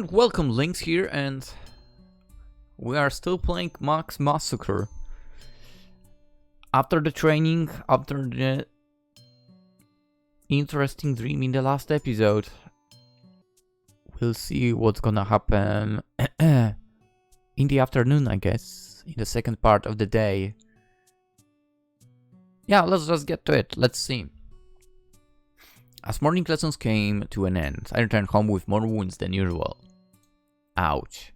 And welcome, Lynx here, and we are still playing Massacre. After the training, after the interesting dream in the last episode, we'll see what's gonna happen in the afternoon, I guess, in the second part of the day. Yeah, let's just get to it, let's see. As morning lessons came to an end, I returned home with more wounds than usual. Ouch.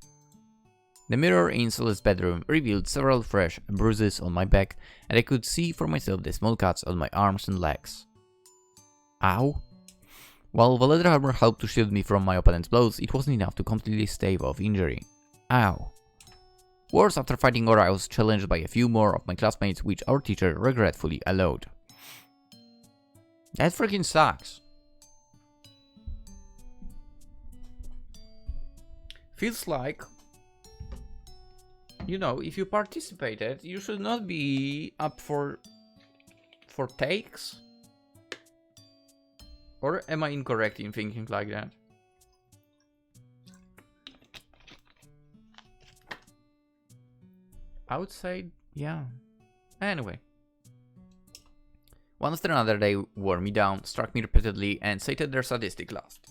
The mirror in Celeste's bedroom revealed several fresh bruises on my back, and I could see for myself the small cuts on my arms and legs. Ow. While the leather armor helped to shield me from my opponent's blows, it wasn't enough to completely stave off injury. Ow. Worse, after fighting Aura, I was challenged by a few more of my classmates, which our teacher regretfully allowed. That freaking sucks. Feels like, you know, if you participated, you should not be up for takes? Or am I incorrect in thinking like that? I would say, yeah. Anyway. One after another they wore me down, struck me repeatedly, and sated their sadistic lust.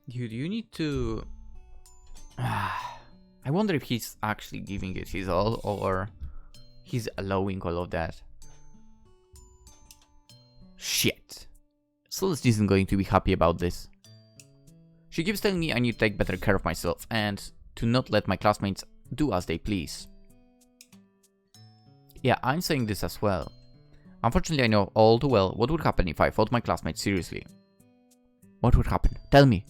Dude, you need to... I wonder if he's actually giving it his all, or he's allowing all of that. Shit. Celeste isn't going to be happy about this. She keeps telling me I need to take better care of myself, and to not let my classmates do as they please. Yeah, I'm saying this as well. Unfortunately, I know all too well what would happen if I fought my classmates seriously. What would happen? Tell me.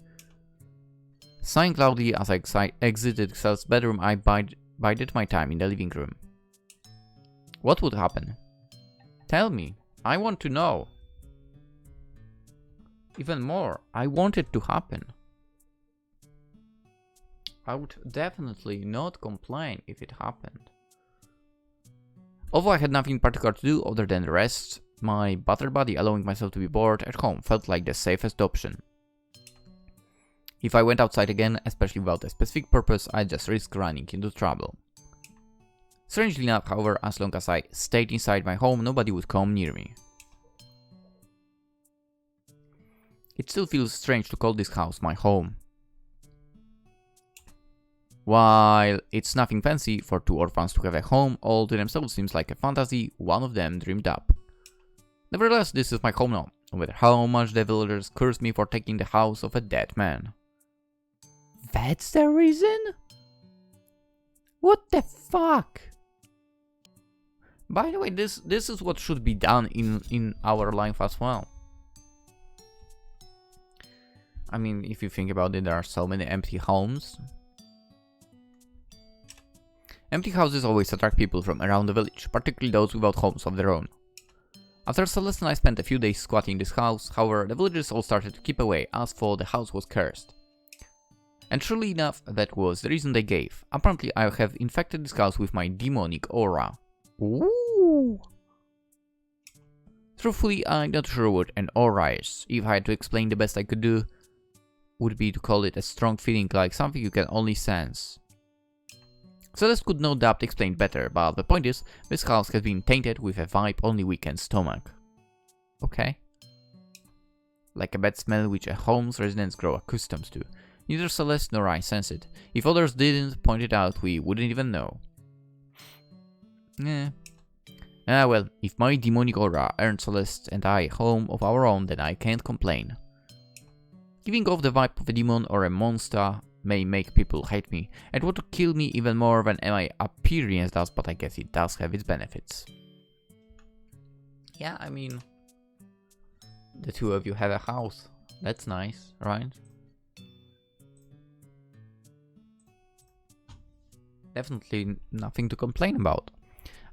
Sighing loudly as I exited Celeste's bedroom, I bided my time in the living room. What would happen? Tell me. I want to know. Even more, I want it to happen. I would definitely not complain if it happened. Although I had nothing particular to do other than rest, my battered body allowing myself to be bored at home felt like the safest option. If I went outside again, especially without a specific purpose, I'd just risk running into trouble. Strangely enough, however, as long as I stayed inside my home, nobody would come near me. It still feels strange to call this house my home. While it's nothing fancy for two orphans to have a home, all to themselves seems like a fantasy one of them dreamed up. Nevertheless, this is my home now, no matter how much the villagers curse me for taking the house of a dead man. That's the reason? What the fuck? By the way, this is what should be done in our life as well. I mean, if you think about it, there are so many empty homes. Empty houses always attract people from around the village, particularly those without homes of their own. After Celeste and I spent a few days squatting in this house, however, the villagers all started to keep away as for the house was cursed. And truly enough, that was the reason they gave. Apparently I have infected this house with my demonic aura. Ooh! Truthfully, I'm not sure what an aura is. If I had to explain, the best I could do would be to call it a strong feeling, like something you can only sense. Celeste could no doubt explain better, but the point is, this house has been tainted with a vibe only we can stomach. Okay. Like a bad smell which a home's residents grow accustomed to. Neither Celeste nor I sense it. If others didn't point it out, we wouldn't even know. Well, if my demonic aura earned Celeste and I a home of our own, then I can't complain. Giving off the vibe of a demon or a monster may make people hate me, and want to kill me even more than my appearance does, but I guess it does have its benefits. Yeah, I mean, the two of you have a house. That's nice, right? Definitely nothing to complain about.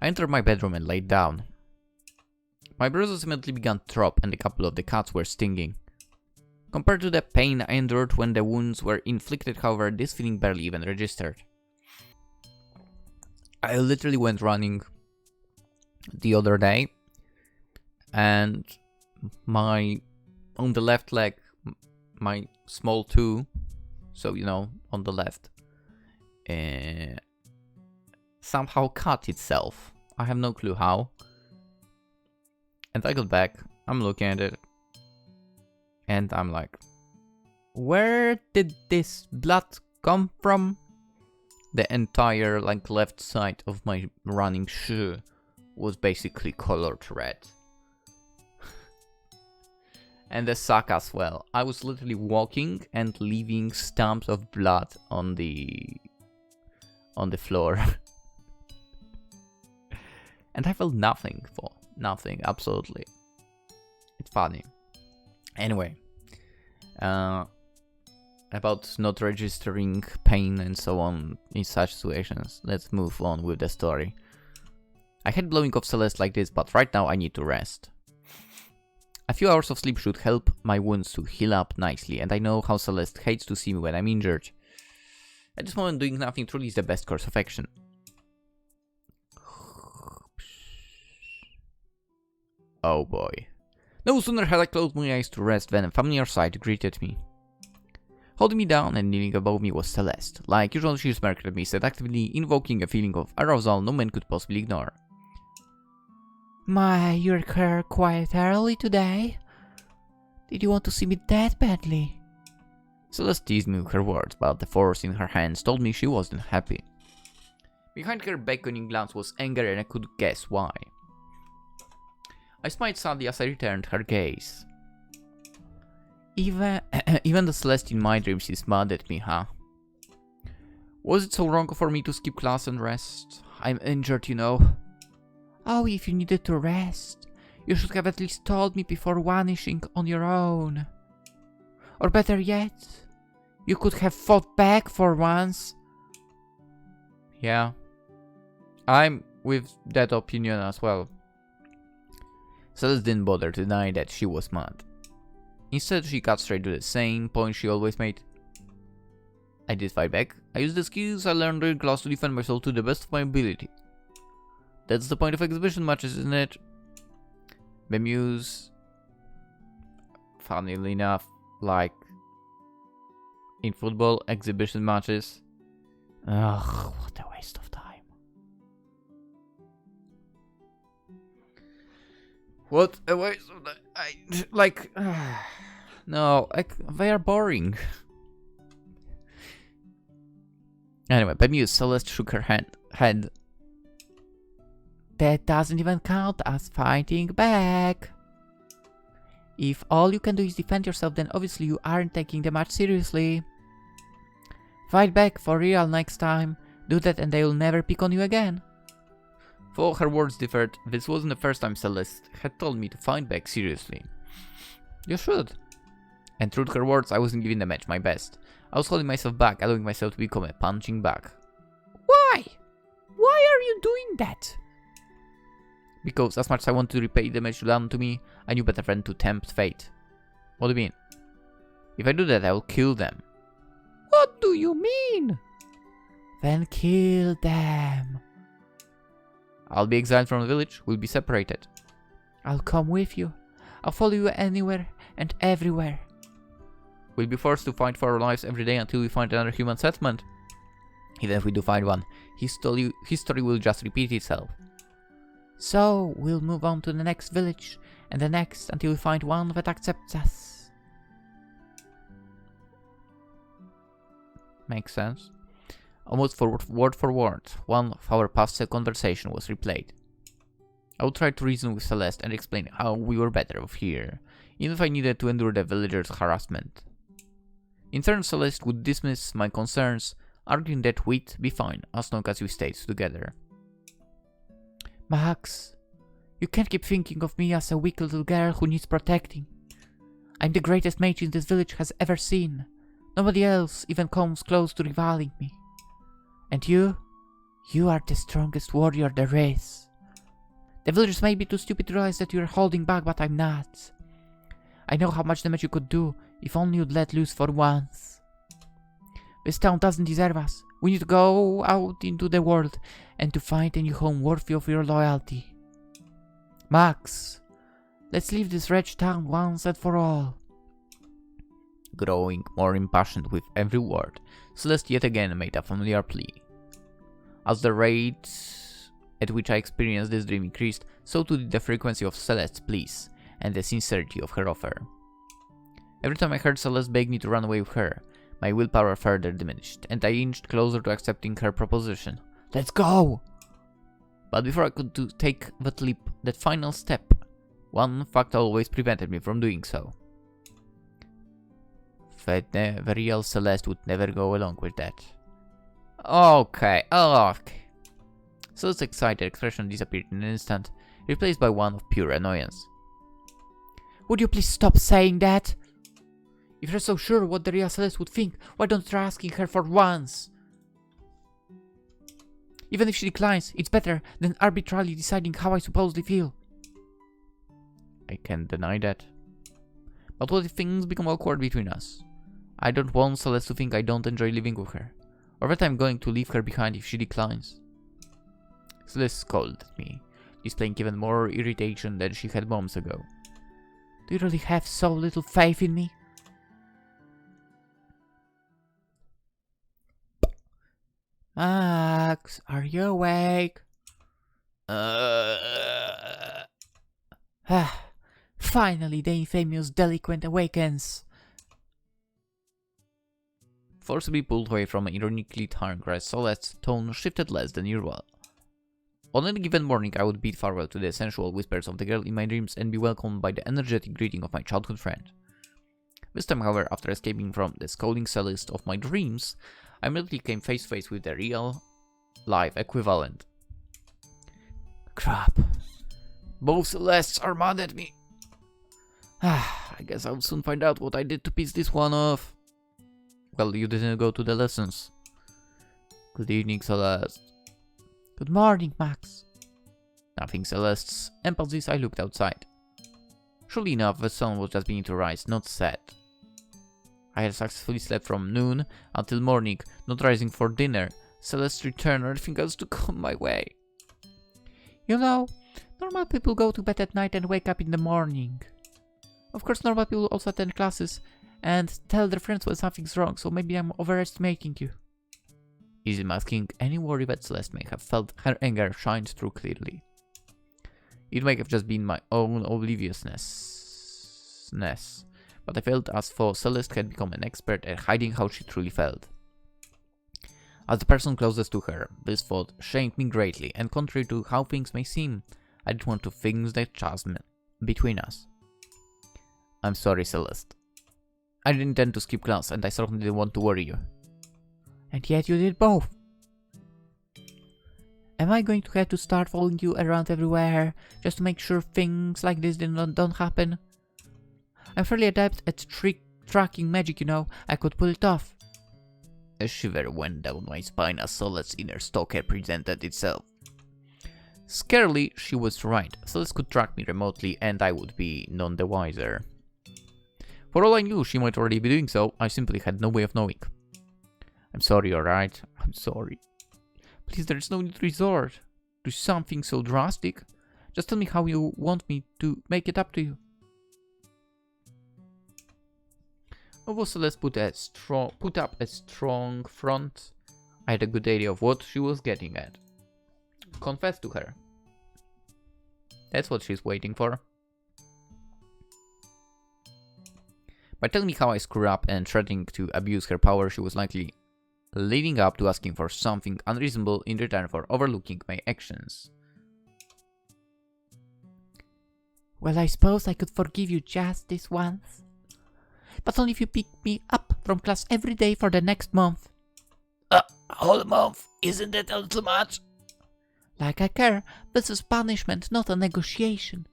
I entered my bedroom and laid down. My bruises immediately began to drop, and a couple of the cuts were stinging. Compared to the pain I endured when the wounds were inflicted, however, this feeling barely even registered. I literally went running the other day, and on the left leg, my small two, so on the left, somehow cut itself. I have no clue how. And I got back, I'm looking at it, and I'm like, where did this blood come from? The entire left side of my running shoe was basically colored red. And the sock as well. I was literally walking and leaving stumps of blood on the floor. And I felt nothing, absolutely. It's funny. Anyway, about not registering pain and so on in such situations, let's move on with the story. I hate blowing off Celeste like this, but right now I need to rest. A few hours of sleep should help my wounds to heal up nicely, and I know how Celeste hates to see me when I'm injured. At this moment, doing nothing truly is the best course of action. Oh boy. No sooner had I closed my eyes to rest than a familiar sight greeted me. Holding me down and kneeling above me was Celeste. Like usual, she smirked at me, seductively invoking a feeling of arousal no man could possibly ignore. My, you're here quite early today. Did you want to see me that badly? Celeste teased me with her words, but the force in her hands told me she wasn't happy. Behind her beckoning glance was anger, and I could guess why. I smiled sadly as I returned her gaze. Even the Celeste in my dreams is mad at me, huh? Was it so wrong for me to skip class and rest? I'm injured, Oh, if you needed to rest, you should have at least told me before vanishing on your own. Or better yet, you could have fought back for once. Yeah, I'm with that opinion as well. Celeste didn't bother to deny that she was mad. Instead, she got straight to the same point she always made. I did fight back. I used the skills I learned during class to defend myself to the best of my ability. That's the point of exhibition matches, isn't it? Bemused. Funnily enough, like in football, exhibition matches. Ugh, what a waste of time. What a waste of time. No, they are boring. Anyway, bemused, Celeste shook her head. That doesn't even count as fighting back. If all you can do is defend yourself, then obviously you aren't taking the match seriously. Fight back for real next time. Do that and they will never pick on you again. Though her words differed, this wasn't the first time Celeste had told me to fight back seriously. You should. And true to her words, I wasn't giving the match my best. I was holding myself back, allowing myself to become a punching bag. Why? Why are you doing that? Because as much as I want to repay the damage done to me, I knew better than to tempt fate. What do you mean? If I do that, I will kill them. What do you mean? Then kill them. I'll be exiled from the village, we'll be separated. I'll come with you. I'll follow you anywhere and everywhere. We'll be forced to fight for our lives every day until we find another human settlement. Even if we do find one, history will just repeat itself. So, we'll move on to the next village, and the next, until we find one that accepts us. Makes sense. Almost word for word, one of our past conversation was replayed. I would try to reason with Celeste and explain how we were better off here, even if I needed to endure the villagers' harassment. In turn, Celeste would dismiss my concerns, arguing that we'd be fine as long as we stayed together. Max, you can't keep thinking of me as a weak little girl who needs protecting. I'm the greatest mage this village has ever seen. Nobody else even comes close to rivaling me. And you are the strongest warrior there is. The villagers may be too stupid to realize that you're holding back, but I'm not. I know how much damage you could do if only you'd let loose for once. This town doesn't deserve us. We need to go out into the world and to find a new home worthy of your loyalty. Max, let's leave this wretched town once and for all. growing more impassioned with every word, Celeste yet again made a familiar plea. As the rate at which I experienced this dream increased, so too did the frequency of Celeste's pleas, and the sincerity of her offer. Every time I heard Celeste beg me to run away with her, my willpower further diminished, and I inched closer to accepting her proposition. Let's go! But before I could take that leap, that final step, one fact always prevented me from doing so. The real Celeste would never go along with that. Okay. Celeste's excited expression disappeared in an instant, replaced by one of pure annoyance. Would you please stop saying that? If you're so sure what the real Celeste would think, why don't you try asking her for once? Even if she declines, it's better than arbitrarily deciding how I supposedly feel. I can't deny that. But what if things become awkward between us? I don't want Celeste to think I don't enjoy living with her, or that I'm going to leave her behind if she declines. Celeste scolded at me, displaying even more irritation than she had moments ago. Do you really have so little faith in me? Max, are you awake? Finally, the infamous delinquent awakens. Forcibly pulled away from an ironically tarnished Celeste's tone shifted less than usual. On any given morning, I would bid farewell to the sensual whispers of the girl in my dreams and be welcomed by the energetic greeting of my childhood friend. This time, however, after escaping from the scolding Celeste of my dreams, I immediately came face to face with the real, life equivalent. Crap. Both Celestes are mad at me. I guess I'll soon find out what I did to piss this one off. Well, you didn't go to the lessons. Good evening, Celeste. Good morning, Max. Nothing Celeste's emphasis, I looked outside. Surely enough, the sun was just beginning to rise, not set. I had successfully slept from noon until morning, not rising for dinner. Celeste's return, everything else to come my way. You know, normal people go to bed at night and wake up in the morning. Of course, normal people also attend classes and tell their friends when something's wrong, so maybe I'm overestimating you. Easy masking any worry that Celeste may have felt. Her anger shines through clearly. It may have just been my own obliviousness, but I felt as though Celeste had become an expert at hiding how she truly felt. As the person closest to her, this thought shamed me greatly, and contrary to how things may seem, I didn't want to fix the chasm between us. I'm sorry, Celeste. I didn't intend to skip class, and I certainly didn't want to worry you. And yet you did both. Am I going to have to start following you around everywhere, just to make sure things like this don't happen? I'm fairly adept at tracking magic, you know. I could pull it off. A shiver went down my spine as Celeste's inner stalker presented itself. Scarcely, she was right. Celeste could track me remotely, and I would be none the wiser. For all I knew, she might already be doing so. I simply had no way of knowing. I'm sorry, alright? I'm sorry. Please, there's no need to resort to something so drastic. Just tell me how you want me to make it up to you. Although Celeste put up a strong front, I had a good idea of what she was getting at. Confess to her. That's what she's waiting for. By telling me how I screw up and threatening to abuse her power, she was likely leading up to asking for something unreasonable in return for overlooking my actions. Well, I suppose I could forgive you just this once. But only if you pick me up from class every day for the next month. A whole month? Isn't that a little much? Like I care, this is punishment, not a negotiation.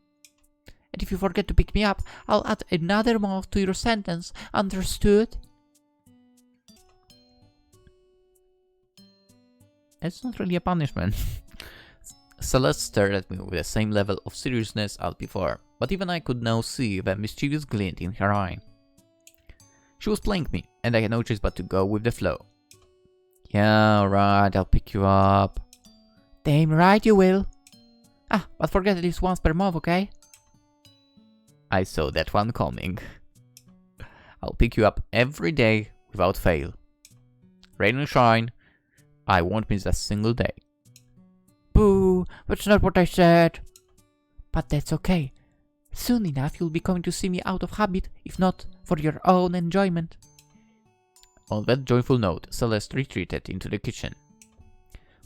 And if you forget to pick me up, I'll add another month to your sentence, understood? It's not really a punishment. Celeste stared at me with the same level of seriousness as before, but even I could now see the mischievous glint in her eye. She was playing me, and I had no choice but to go with the flow. Yeah, alright, I'll pick you up. Damn right you will. Ah, but forget at least once per month, okay? I saw that one coming. I'll pick you up every day without fail. Rain or shine, I won't miss a single day. Boo, that's not what I said. But that's okay. Soon enough you'll be coming to see me out of habit, if not for your own enjoyment. On that joyful note, Celeste retreated into the kitchen.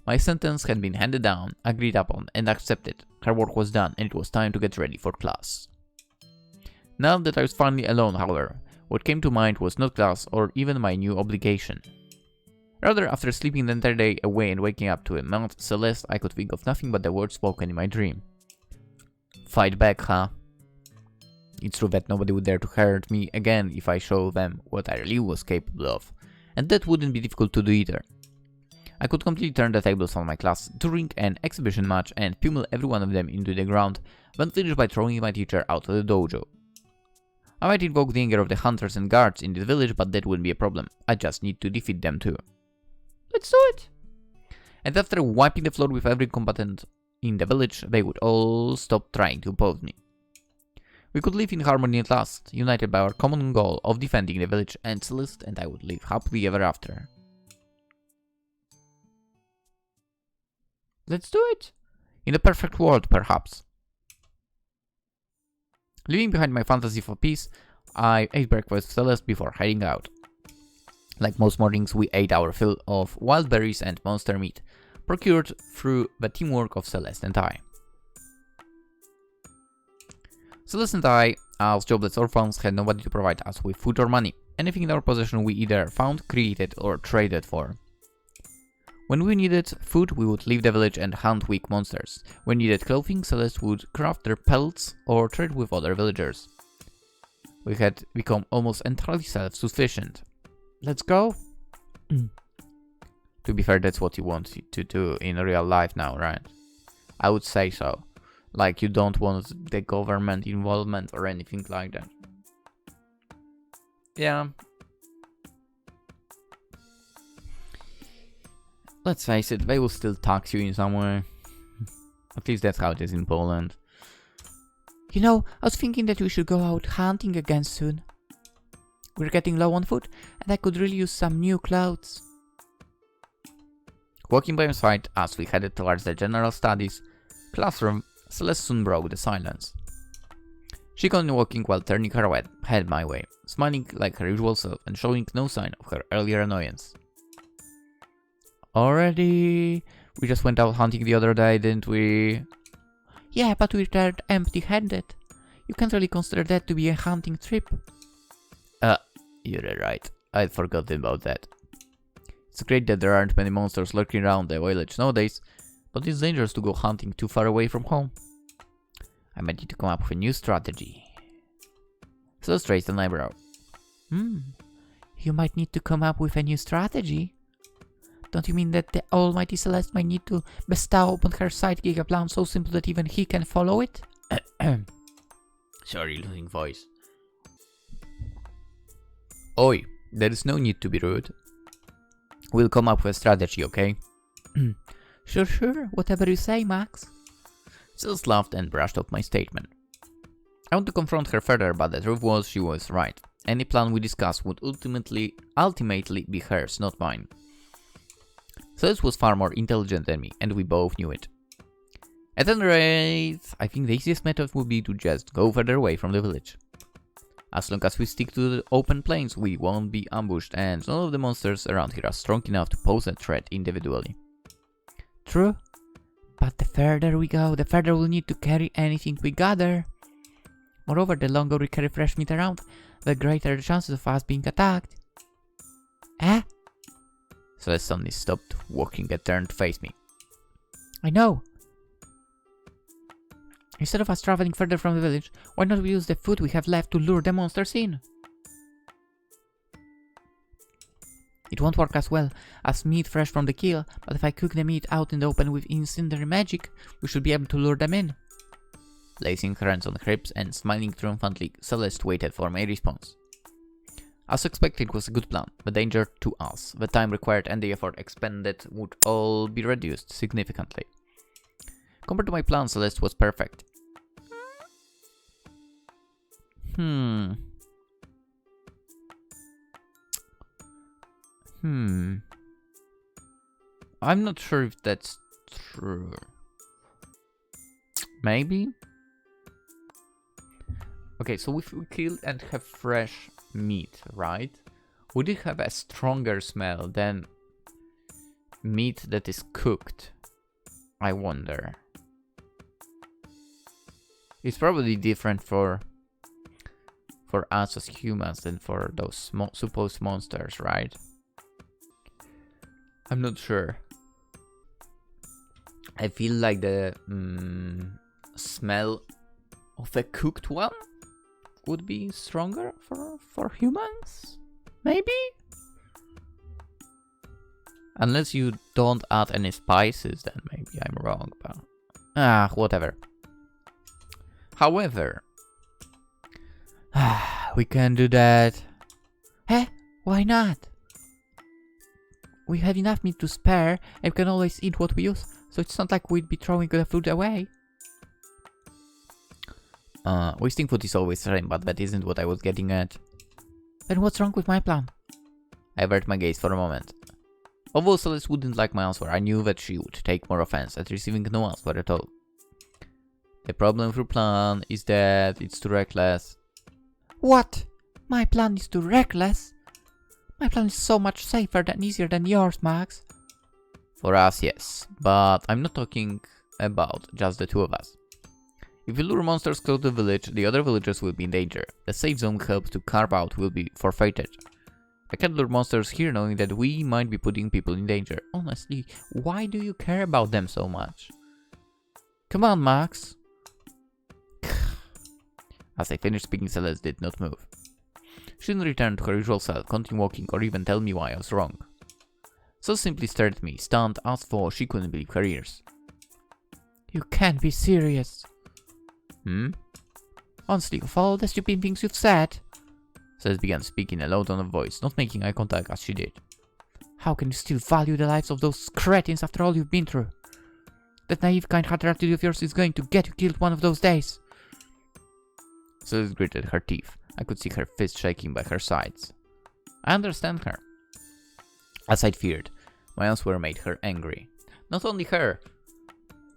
My sentence had been handed down, agreed upon, and accepted. Her work was done, and it was time to get ready for class. Now that I was finally alone, however, what came to mind was not class or even my new obligation. Rather, after sleeping the entire day away and waking up to a Mount Celeste, I could think of nothing but the words spoken in my dream. Fight back, huh? It's true that nobody would dare to hurt me again if I show them what I really was capable of, and that wouldn't be difficult to do either. I could completely turn the tables on my class during an exhibition match and pummel every one of them into the ground, then finish by throwing my teacher out of the dojo. I might invoke the anger of the hunters and guards in this village, but that wouldn't be a problem. I just need to defeat them too. Let's do it! And after wiping the floor with every combatant in the village, they would all stop trying to oppose me. We could live in harmony at last, united by our common goal of defending the village, and Celeste and I would live happily ever after. Let's do it! In a perfect world, perhaps. Leaving behind my fantasy for peace, I ate breakfast with Celeste before heading out. Like most mornings, we ate our fill of wild berries and monster meat, procured through the teamwork of Celeste and I. Celeste and I, as jobless orphans, had nobody to provide us with food or money. Anything in our possession we either found, created, or traded for. When we needed food, we would leave the village and hunt weak monsters. When needed clothing, Celeste would craft their pelts or trade with other villagers. We had become almost entirely self-sufficient. Let's go? To be fair, that's what you want to do in real life now, right? I would say so. Like, you don't want the government involvement or anything like that. Yeah. Let's face it, they will still tax you in some way. At least that's how it is in Poland. You know, I was thinking that we should go out hunting again soon. We're getting low on food, and I could really use some new clothes. Walking by my side as we headed towards the general studies classroom, Celeste soon broke the silence. She continued walking while turning her head my way, smiling like her usual self and showing no sign of her earlier annoyance. Already? We just went out hunting the other day, didn't we? Yeah, but we returned empty-handed. You can't really consider that to be a hunting trip. You're right. I'd forgotten about that. It's great that there aren't many monsters lurking around the village nowadays, but it's dangerous to go hunting too far away from home. I might need to come up with a new strategy. Celeste raised an eyebrow. You might need to come up with a new strategy? Don't you mean that the almighty Celeste might need to bestow upon her sidekick a plan so simple that even he can follow it? Sorry, losing voice. Oi, there is no need to be rude. We'll come up with a strategy, okay? Sure, whatever you say, Max. Celeste laughed and brushed off my statement. I want to confront her further, but the truth was she was right. Any plan we discussed would ultimately be hers, not mine. Celeste was far more intelligent than me, and we both knew it. At any rate, I think the easiest method would be to just go further away from the village. As long as we stick to the open plains, we won't be ambushed, and none of the monsters around here are strong enough to pose a threat individually. True, but the further we go, the further we'll need to carry anything we gather. Moreover, the longer we carry fresh meat around, the greater the chances of us being attacked. Celeste suddenly stopped walking and turned to face me. I know. Instead of us traveling further from the village, why not we use the food we have left to lure the monsters in? It won't work as well as meat fresh from the kill, but if I cook the meat out in the open with incendiary magic, we should be able to lure them in. Placing her hands on her hips and smiling triumphantly, Celeste waited for my response. As expected, it was a good plan. The danger to us, the time required and the effort expended would all be reduced significantly. Compared to my plan, Celeste was perfect. I'm not sure if that's true. Maybe? Okay, so if we kill and have fresh meat, right? Would it have a stronger smell than meat that is cooked? I wonder. It's probably different for us as humans than for those supposed monsters, right? I'm not sure. I feel like the smell of a cooked one would be stronger for humans? Maybe? Unless you don't add any spices, then maybe I'm wrong, but... whatever. However... we can do that. Eh? Why not? We have enough meat to spare, and we can always eat what we use, so it's not like we'd be throwing the food away. Wasting food is always fine, but that isn't what I was getting at. Then what's wrong with my plan? I averted my gaze for a moment. Although Celeste wouldn't like my answer, I knew that she would take more offense at receiving no answer at all. The problem with your plan is that it's too reckless. What? My plan is too reckless? My plan is so much safer and easier than yours, Max. For us, yes. But I'm not talking about just the two of us. If we lure monsters close to the village, the other villagers will be in danger. The safe zone helped to carve out will be forfeited. I can't lure monsters here knowing that we might be putting people in danger. Honestly, why do you care about them so much? Come on, Max. As I finished speaking, Celeste did not move. She didn't return to her usual self, continue walking, or even tell me why I was wrong. So simply stared at me, stunned as though she couldn't believe her ears. You can't be serious. Honestly, of all the stupid things you've said... Celeste began speaking in a low tone of voice, not making eye contact as she did. How can you still value the lives of those cretins after all you've been through? That naive, kind-hearted attitude of yours is going to get you killed one of those days. Celeste gritted her teeth. I could see her fist shaking by her sides. I understand her. As I'd feared, my answer made her angry. Not only her.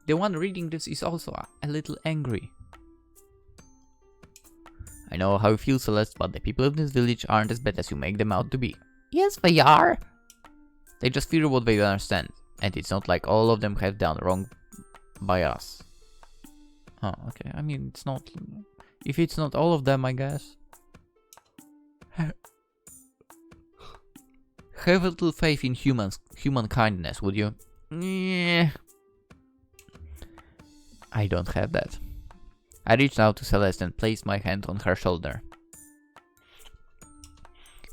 The one reading this is also a little angry. I know how you feel, Celeste, but the people of this village aren't as bad as you make them out to be. Yes, they are. They just fear what they don't understand. And it's not like all of them have done wrong by us. Oh, okay. I mean, it's not... If it's not all of them, I guess. Have a little faith in human kindness, would you? Yeah. I don't have that. I reached out to Celeste and placed my hand on her shoulder.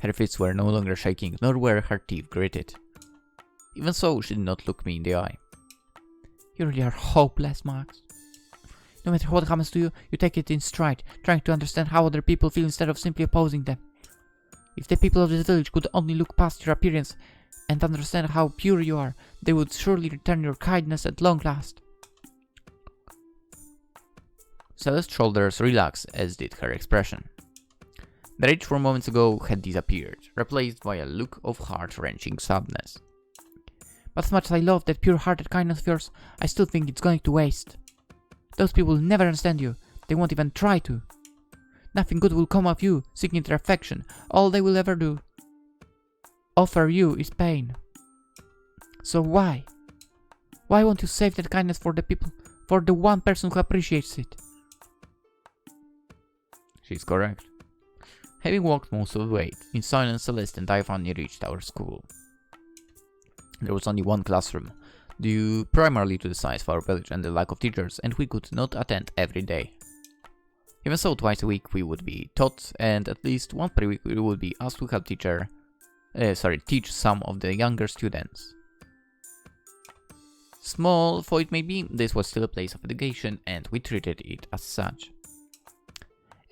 Her fists were no longer shaking, nor were her teeth gritted. Even so, she did not look me in the eye. You really are hopeless, Max. No matter what happens to you, you take it in stride, trying to understand how other people feel instead of simply opposing them. If the people of this village could only look past your appearance and understand how pure you are, they would surely return your kindness at long last. Celeste's shoulders relaxed, as did her expression. The rage from moments ago had disappeared, replaced by a look of heart-wrenching sadness. But as much as I love that pure-hearted kindness of yours, I still think it's going to waste. Those people will never understand you. They won't even try to. Nothing good will come of you seeking their affection. All they will ever do offer you is pain. So why? Why won't you save that kindness for the people, for the one person who appreciates it? She's correct. Having walked most of the way, in silence, Celeste and I finally reached our school. There was only one classroom, due primarily to the size of our village and the lack of teachers, and we could not attend every day. Even so, twice a week we would be taught, and at least once per week we would be asked to help teach some of the younger students. Small though it may be, this was still a place of education, and we treated it as such.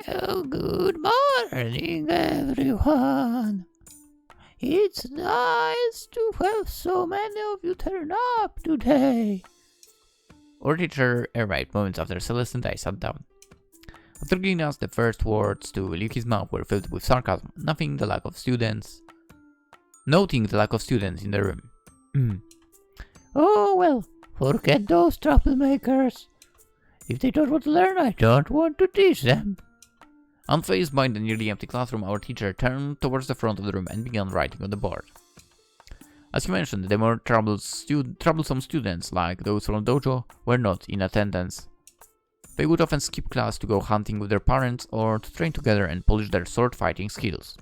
Oh, good morning, everyone. It's nice to have so many of you turn up today. Our teacher arrived moments after Celeste and I sat down. After giving us the first words to leave his mouth were filled with sarcasm, nothing the lack of students noting the lack of students in the room. Oh, well, forget those troublemakers. If they don't want to learn, I don't want to teach them. Unfazed by the nearly empty classroom, our teacher turned towards the front of the room and began writing on the board. As you mentioned, the more troublesome students, like those from dojo, were not in attendance. They would often skip class to go hunting with their parents or to train together and polish their sword fighting skills.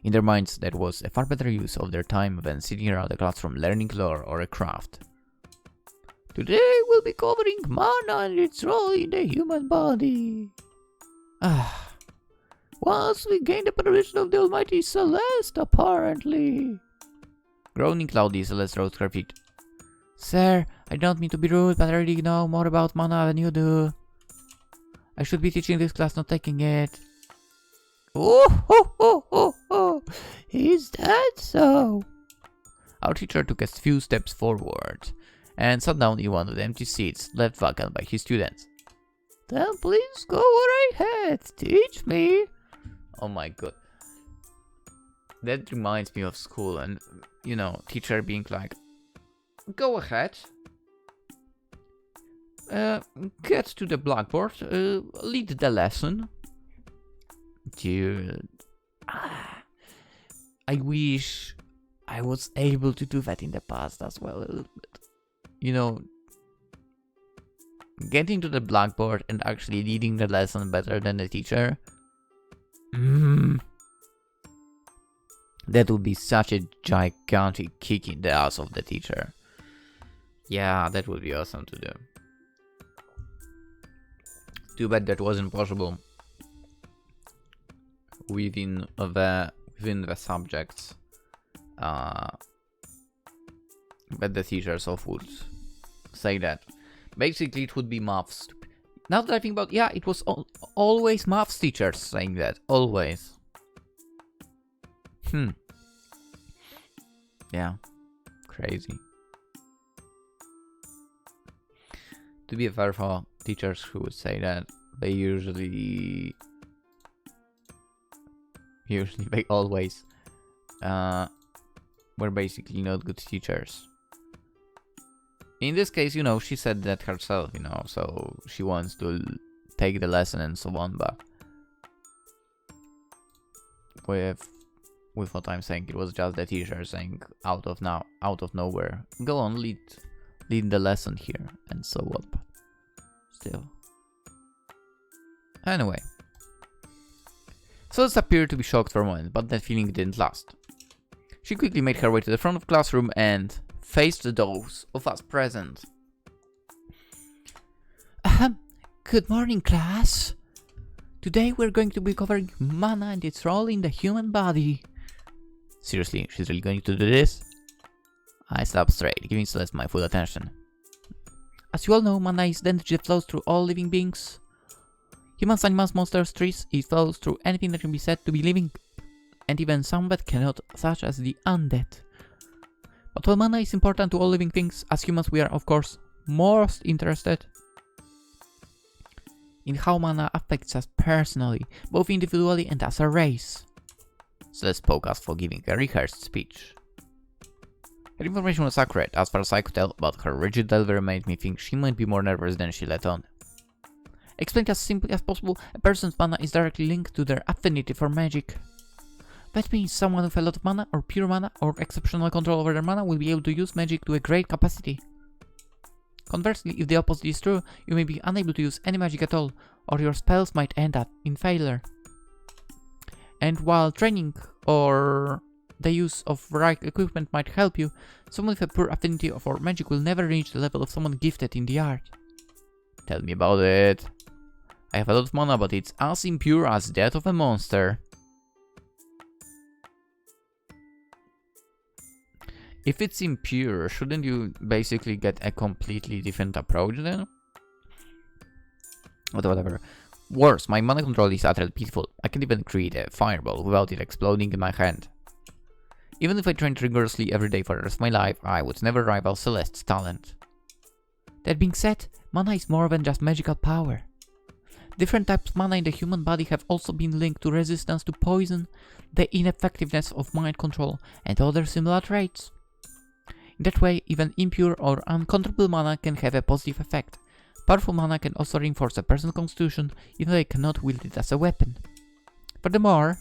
In their minds, that was a far better use of their time than sitting around the classroom learning lore or a craft. Today we'll be covering mana and its role in the human body. Once we gain the permission of the almighty Celeste, apparently. Groaning loudly, Celeste rose to her feet. Sir, I don't mean to be rude, but I already know more about mana than you do. I should be teaching this class, not taking it. Oh, is that so? Our teacher took a few steps forward and sat down in one of the empty seats left vacant by his students. Then please go right ahead, teach me. Oh my god. That reminds me of school and, you know, teacher being like, go ahead. Get to the blackboard, lead the lesson. Dude. I wish I was able to do that in the past as well a little bit. You know, getting to the blackboard and actually leading the lesson better than the teacher. That would be such a gigantic kick in the ass of the teacher. Yeah, that would be awesome to do. Too bad that wasn't possible within the subjects. But the teachers of would say that. Basically, it would be maths. Now that I think about it, yeah, it was always maths teachers saying that. Always. Yeah. Crazy. To be fair for teachers who would say that, they they always were basically not good teachers. In this case, you know, she said that herself, you know, so she wants to take the lesson and so on, but with what I'm saying, it was just the teacher saying out of nowhere, go on, lead the lesson here, and so on. But still. Anyway. Celeste appeared to be shocked for a moment, but that feeling didn't last. She quickly made her way to the front of the classroom and faced those of us present. Good morning, class. Today we're going to be covering mana and its role in the human body. Seriously, she's really going to do this? I sat up straight, giving Celeste my full attention. As you all know, mana is the energy that flows through all living beings. Humans, animals, monsters, trees, it flows through anything that can be said to be living, and even some that cannot, such as the undead. But while mana is important to all living things, as humans we are of course most interested in how mana affects us personally, both individually and as a race. Celeste spoke as for giving a rehearsed speech. Her information was accurate, as far as I could tell, but her rigid delivery made me think she might be more nervous than she let on. Explained as simply as possible, a person's mana is directly linked to their affinity for magic. That means someone with a lot of mana, or pure mana, or exceptional control over their mana will be able to use magic to a great capacity. Conversely, if the opposite is true, you may be unable to use any magic at all, or your spells might end up in failure. And while training or the use of right equipment might help you, someone with a poor affinity for magic will never reach the level of someone gifted in the art. Tell me about it. I have a lot of mana, but it's as impure as that of a monster. If it's impure, shouldn't you basically get a completely different approach then? But whatever. Worse, my mana control is utterly pitiful. I can't even create a fireball without it exploding in my hand. Even if I trained rigorously every day for the rest of my life, I would never rival Celeste's talent. That being said, mana is more than just magical power. Different types of mana in the human body have also been linked to resistance to poison, the ineffectiveness of mind control, and other similar traits. In that way, even impure or uncontrollable mana can have a positive effect. Powerful mana can also reinforce a person's constitution, even though they cannot wield it as a weapon. Furthermore...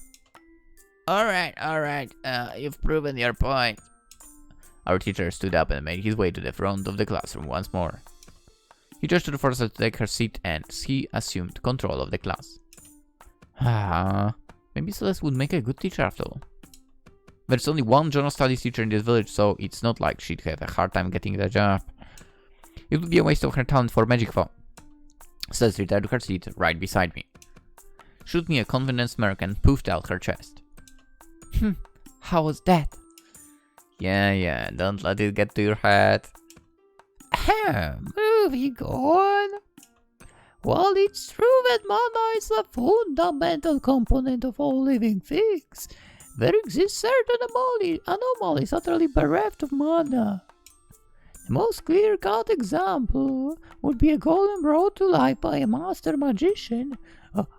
Alright, you've proven your point. Our teacher stood up and made his way to the front of the classroom once more. He gestured for her to take her seat and he assumed control of the class. Maybe Celeste would make a good teacher after all. There's only one general studies teacher in this village, so it's not like she'd have a hard time getting the job. It would be a waste of her talent for magic though. Celeste returned to her seat right beside me. Shoot me a confident smirk and poofed out her chest. How was that? Yeah, don't let it get to your head. Moving on. While it's true that mana is a fundamental component of all living things, there exist certain anomalies utterly bereft of mana. The most clear-cut example would be a golem brought to life by a master magician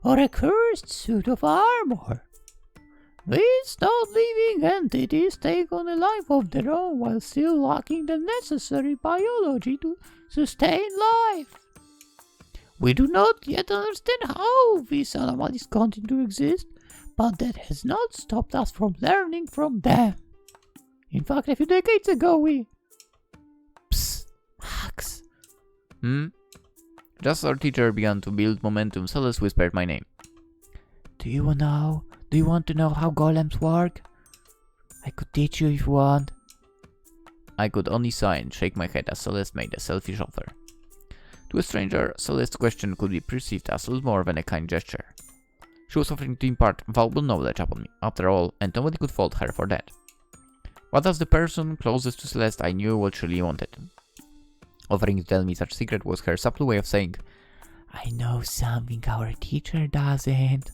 or a cursed suit of armor. These non-living entities take on a life of their own while still lacking the necessary biology to sustain life. We do not yet understand how these anomalies continue to exist, but that has not stopped us from learning from them. In fact, a few decades ago we... Psst, Max. Just as our teacher began to build momentum, Celeste whispered my name. Do you want to know how golems work? I could teach you if you want. I could only sigh and shake my head as Celeste made a selfish offer. To a stranger, Celeste's question could be perceived as little more than a kind gesture. She was offering to impart valuable knowledge upon me, after all, and nobody could fault her for that. But as the person closest to Celeste, I knew what she really wanted. Offering to tell me such secret was her subtle way of saying, I know something our teacher doesn't.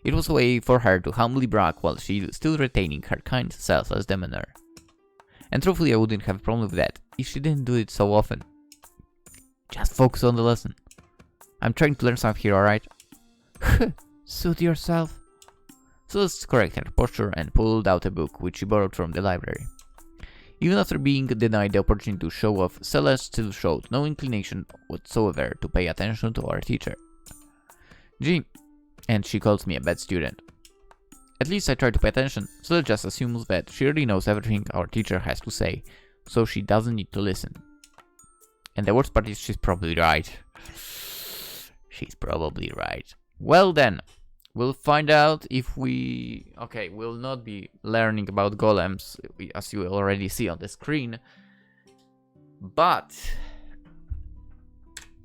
It was a way for her to humbly brag while she still retaining her kind, selfless demeanor. And truthfully, I wouldn't have a problem with that if she didn't do it so often. Just focus on the lesson. I'm trying to learn something here, alright? Suit yourself. Celeste corrected her posture and pulled out a book which she borrowed from the library. Even after being denied the opportunity to show off, Celeste still showed no inclination whatsoever to pay attention to our teacher. Gee, and she calls me a bad student. At least I try to pay attention, so it just assumes that she already knows everything our teacher has to say, so she doesn't need to listen. And the worst part is she's probably right. She's probably right. Well then, we'll find out if we... Okay, we'll not be learning about golems, as you already see on the screen. But...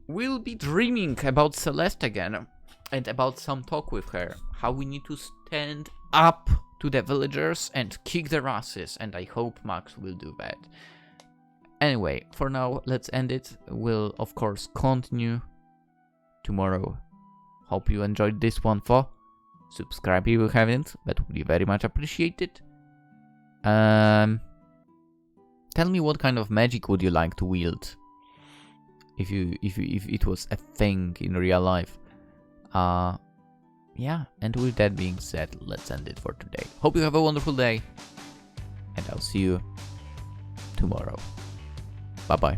we'll be dreaming about Celeste again. And about some talk with her. How we need to stand up to the villagers and kick their asses. And I hope Max will do that. Anyway, for now, let's end it. We'll, of course, continue tomorrow. Hope you enjoyed this one, subscribe if you haven't. That would be very much appreciated. Tell me what kind of magic would you like to wield. If it was a thing in real life. Yeah, and with that being said, let's end it for today. Hope you have a wonderful day, and I'll see you tomorrow. Bye bye.